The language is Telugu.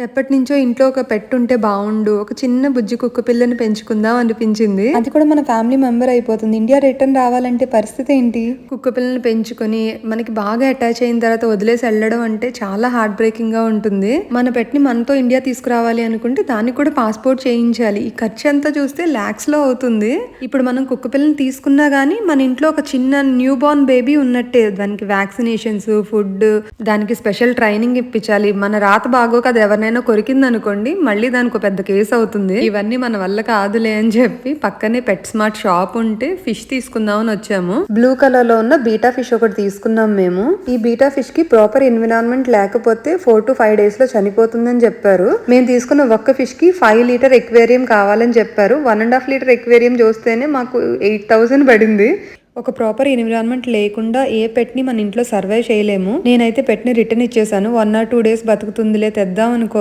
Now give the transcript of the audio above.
ఎప్పటినుంచో ఇంట్లో ఒక పెట్ ఉంటే బావుండు. ఒక చిన్న బుజ్జి కుక్క పిల్లని పెంచుకుందాం అనిపించింది. అది కూడా మన ఫ్యామిలీ మెంబర్ అయిపోతుంది. ఇండియా రిటర్న్ రావాలంటే పరిస్థితి ఏంటి? కుక్క పిల్లని పెంచుకొని మనకి బాగా అటాచ్ అయిన తర్వాత వదిలేసి వెళ్ళడం అంటే చాలా హార్ట్ బ్రేకింగ్ గా ఉంటుంది. మన పెట్ ని మనతో ఇండియా తీసుకురావాలి అనుకుంటే దానికి కూడా పాస్పోర్ట్ చేయించాలి. ఈ ఖర్చు అంతా చూస్తే లాక్స్ లో అవుతుంది. ఇప్పుడు మనం కుక్క పిల్లని తీసుకున్నా గానీ మన ఇంట్లో ఒక చిన్న న్యూ బోర్న్ బేబీ ఉన్నట్టే. దానికి వ్యాక్సినేషన్స్, ఫుడ్, దానికి స్పెషల్ ట్రైనింగ్ ఇప్పించాలి. మన రాత బాగోక అది ఎవరినైనా కొరికింది అనుకోండి, మళ్ళీ దానికి పెద్ద కేసు అవుతుంది. ఇవన్నీ మన వల్ల కాదులే అని చెప్పి పక్కనే పెట్ స్మార్ట్ షాప్ ఉంటే ఫిష్ తీసుకుందామని వచ్చాము. బ్లూ కలర్ లో ఉన్న బీటా ఫిష్ ఒకటి తీసుకున్నాం మేము. ఈ బీటా ఫిష్ కి ప్రాపర్ ఎన్విరాన్మెంట్ లేకపోతే 4 to 5 days లో చనిపోతుందని చెప్పారు. మేము తీసుకున్న ఒక్క ఫిష్ కి 5 లీటర్ ఎక్వేరియం కావాలని చెప్పారు. 1.5 లీటర్ ఎక్వేరియం చూస్తేనే మాకు 8,000 పడింది. ఒక ప్రాపర్ ఎన్విరాన్మెంట్ లేకుండా ఏ పెట్ ని మన ఇంట్లో సర్వైవ్ చేయలేము. నేనైతే పెట్ ని రిటర్న్ ఇచ్చేసాను. 1 or 2 days బతుకుతుందిలే తెద్దాం అనుకో